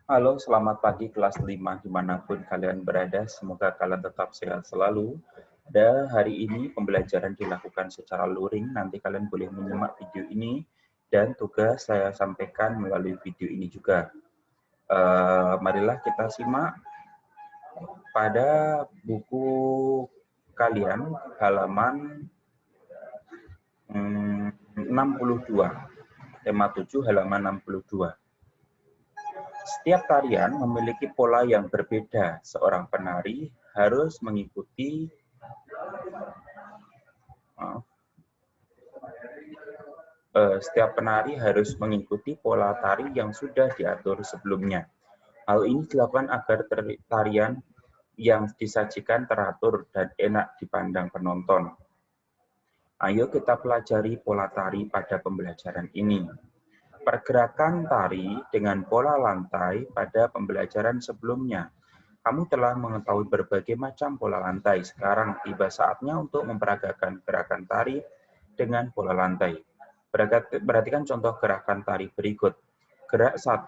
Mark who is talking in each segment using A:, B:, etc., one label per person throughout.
A: Halo, selamat pagi kelas 5 dimanapun kalian berada. Semoga kalian tetap sehat selalu. Dan hari ini pembelajaran dilakukan secara luring. Nanti kalian boleh menyimak video ini. Dan tugas saya sampaikan melalui video ini juga. Marilah kita simak pada buku kalian halaman 62. Tema 7 halaman 62. Setiap tarian memiliki pola yang berbeda. Seorang penari harus mengikuti pola tari yang sudah diatur sebelumnya. Hal ini dilakukan agar tarian yang disajikan teratur dan enak dipandang penonton. Ayo kita pelajari pola tari pada pembelajaran ini. Pergerakan tari dengan pola lantai pada pembelajaran sebelumnya. Kamu telah mengetahui berbagai macam pola lantai. Sekarang tiba saatnya untuk memperagakan gerakan tari dengan pola lantai. Perhatikan contoh gerakan tari berikut. Gerak 1.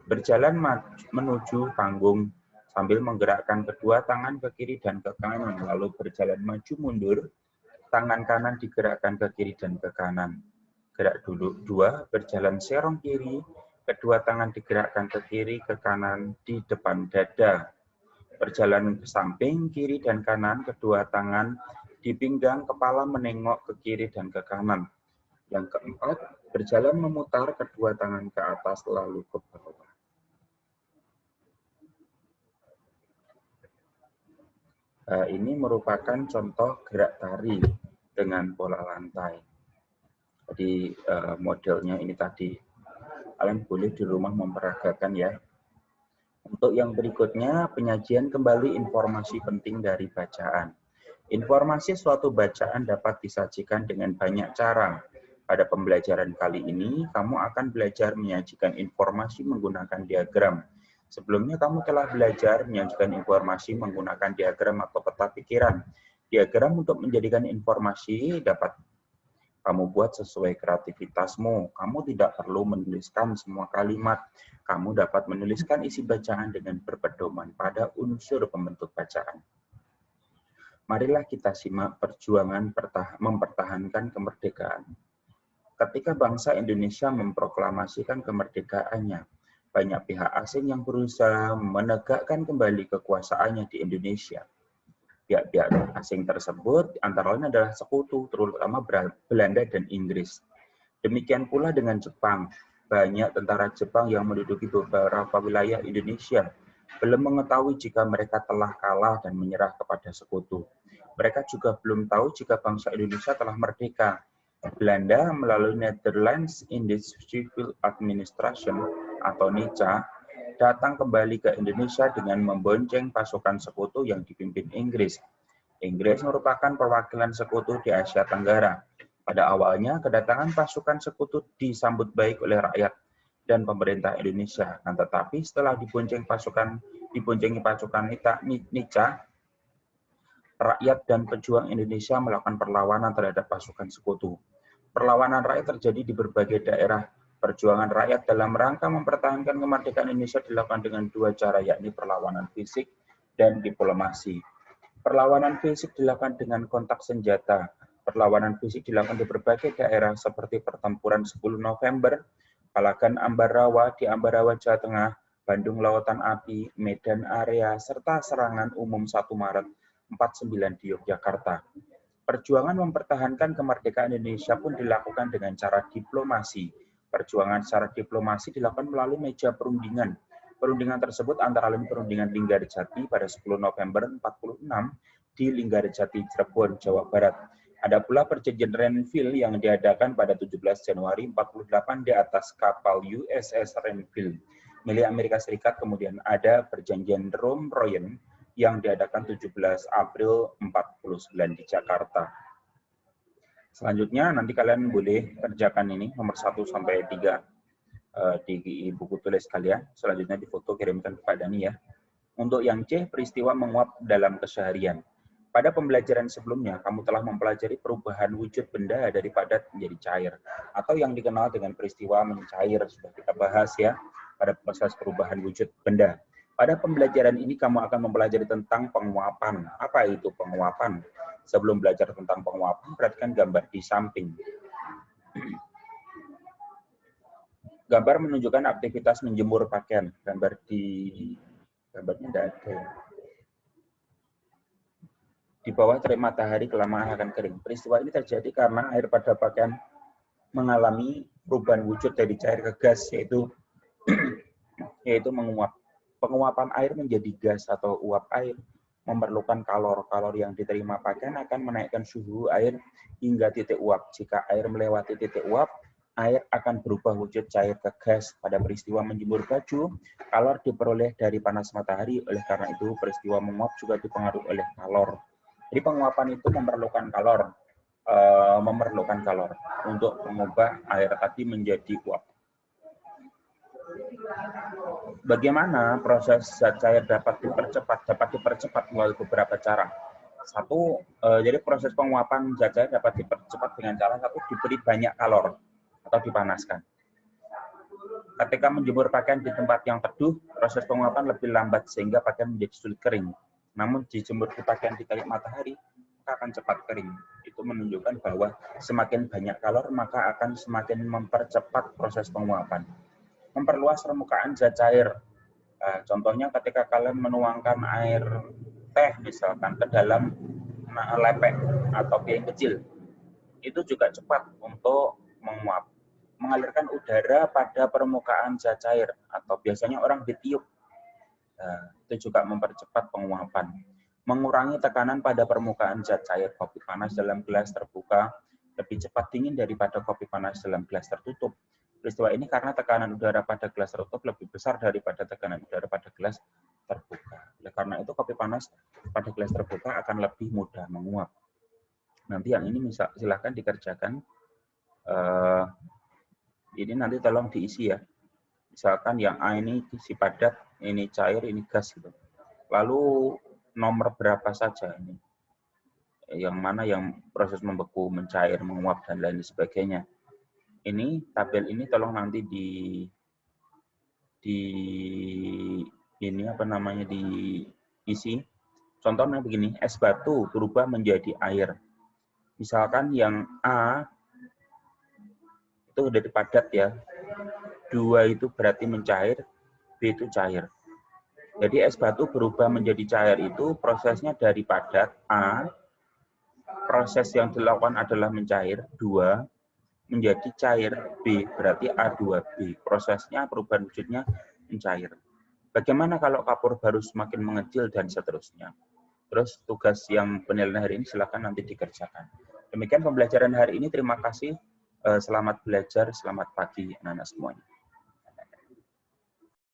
A: Berjalan menuju panggung sambil menggerakkan kedua tangan ke kiri dan ke kanan. Lalu berjalan maju mundur. Tangan kanan digerakkan ke kiri dan ke kanan. Gerak duduk 2, berjalan serong kiri, kedua tangan digerakkan ke kiri, ke kanan, di depan dada. Berjalan ke samping, kiri dan kanan, kedua tangan di pinggang, kepala menengok ke kiri dan ke kanan. Yang keempat, berjalan memutar kedua tangan ke atas lalu ke bawah. Ini merupakan contoh gerak tari dengan pola lantai. Jadi modelnya ini tadi. Kalian boleh di rumah memperagakan ya. Untuk yang berikutnya, penyajian kembali informasi penting dari bacaan. Informasi suatu bacaan dapat disajikan dengan banyak cara. Pada pembelajaran kali ini, kamu akan belajar menyajikan informasi menggunakan diagram. Sebelumnya kamu telah belajar menyajikan informasi menggunakan diagram atau peta pikiran. Diagram untuk menjadikan informasi dapat kamu buat sesuai kreativitasmu. Kamu tidak perlu menuliskan semua kalimat. Kamu dapat menuliskan isi bacaan dengan berpedoman pada unsur pembentuk bacaan. Marilah kita simak perjuangan mempertahankan kemerdekaan. Ketika bangsa Indonesia memproklamasikan kemerdekaannya, banyak pihak asing yang berusaha menegakkan kembali kekuasaannya di Indonesia. Pihak-pihak asing tersebut antara lain adalah sekutu, terutama Belanda dan Inggris. Demikian pula dengan Jepang. Banyak tentara Jepang yang menduduki beberapa wilayah Indonesia belum mengetahui jika mereka telah kalah dan menyerah kepada sekutu. Mereka juga belum tahu jika bangsa Indonesia telah merdeka. Belanda melalui Netherlands Indisch Civil Administration atau NICA datang kembali ke Indonesia dengan membonceng pasukan sekutu yang dipimpin Inggris. Inggris merupakan perwakilan sekutu di Asia Tenggara. Pada awalnya, kedatangan pasukan sekutu disambut baik oleh rakyat dan pemerintah Indonesia. Tetapi setelah diboncengi pasukan NICA, rakyat dan pejuang Indonesia melakukan perlawanan terhadap pasukan sekutu. Perlawanan rakyat terjadi di berbagai daerah. Perjuangan rakyat dalam rangka mempertahankan kemerdekaan Indonesia dilakukan dengan dua cara, yakni perlawanan fisik dan diplomasi. Perlawanan fisik dilakukan dengan kontak senjata. Perlawanan fisik dilakukan di berbagai daerah seperti pertempuran 10 November, Palagan Ambarawa di Ambarawa, Jawa Tengah, Bandung Lautan Api, Medan Area, serta serangan umum 1 Maret 49 di Yogyakarta. Perjuangan mempertahankan kemerdekaan Indonesia pun dilakukan dengan cara diplomasi. Perjuangan secara diplomasi dilakukan melalui meja perundingan. Perundingan tersebut antara lain perundingan Linggarjati pada 10 November 46 di Linggarjati, Cirebon, Jawa Barat. Ada pula perjanjian Renville yang diadakan pada 17 Januari 48 di atas kapal USS Renville milik Amerika Serikat. Kemudian ada perjanjian Rome-Royen yang diadakan 17 April 49 di Jakarta. Selanjutnya nanti kalian boleh kerjakan ini nomor 1 sampai 3 di buku tulis kalian. Selanjutnya difoto kirimkan kepada Dani ya. Untuk yang C, peristiwa menguap dalam keseharian. Pada pembelajaran sebelumnya, kamu telah mempelajari perubahan wujud benda dari padat menjadi cair, atau yang dikenal dengan peristiwa mencair, sudah kita bahas ya. pada proses perubahan wujud benda. Pada pembelajaran ini kamu akan mempelajari tentang penguapan. Apa itu penguapan? Sebelum belajar tentang penguapan, perhatikan gambar di samping. Gambar menunjukkan aktivitas menjemur pakaian. Gambarnya tidak ada. Di bawah terik matahari kelamaan akan kering. Peristiwa ini terjadi karena air pada pakaian mengalami perubahan wujud dari cair ke gas, yaitu menguap. Penguapan air menjadi gas atau uap air memerlukan kalor. Kalor yang diterima pakaian akan menaikkan suhu air hingga titik uap. Jika air melewati titik uap, air akan berubah wujud cair ke gas. Pada peristiwa menjemur baju, kalor diperoleh dari panas matahari. Oleh karena itu, peristiwa menguap juga dipengaruhi oleh kalor. Jadi penguapan itu memerlukan kalor untuk mengubah air tadi menjadi uap. Bagaimana proses zat cair dapat dipercepat? Dapat dipercepat melalui beberapa cara. Satu, jadi proses penguapan zat cair dapat dipercepat dengan cara satu, diberi banyak kalor atau dipanaskan. Ketika menjemur pakaian di tempat yang teduh, proses penguapan lebih lambat sehingga pakaian menjadi sulit kering. Namun dijemur di pakaian di terik matahari, maka akan cepat kering. Itu menunjukkan bahwa semakin banyak kalor, maka akan semakin mempercepat proses penguapan. Memperluas permukaan zat cair. Contohnya ketika kalian menuangkan air teh misalkan ke dalam lepek atau piring kecil, itu juga cepat untuk menguap. Mengalirkan udara pada permukaan zat cair atau biasanya orang ditiup. Itu juga mempercepat penguapan. Mengurangi tekanan pada permukaan zat cair. Kopi panas dalam gelas terbuka lebih cepat dingin daripada kopi panas dalam gelas tertutup. Peristiwa ini karena tekanan udara pada gelas tertutup lebih besar daripada tekanan udara pada gelas terbuka. Oleh karena itu kopi panas pada gelas terbuka akan lebih mudah menguap. Nanti yang ini silakan dikerjakan. Ini nanti tolong diisi ya. Misalkan yang A ini isi padat, ini cair, ini gas gitu. Lalu nomor berapa saja ini? Yang mana yang proses membeku, mencair, menguap dan lain sebagainya. Ini tabel ini tolong nanti diisi. Contohnya begini, es batu berubah menjadi air. Misalkan yang A itu dari padat ya. 2 itu berarti mencair, B itu cair. Jadi es batu berubah menjadi cair itu prosesnya dari padat A, proses yang dilakukan adalah mencair 2, menjadi cair B, berarti A2B. Prosesnya perubahan wujudnya mencair. Bagaimana kalau kapur baru semakin mengecil dan seterusnya. Terus tugas yang penilaian hari ini silakan nanti dikerjakan. Demikian pembelajaran hari ini. Terima kasih. Selamat belajar, selamat pagi anak-anak semuanya.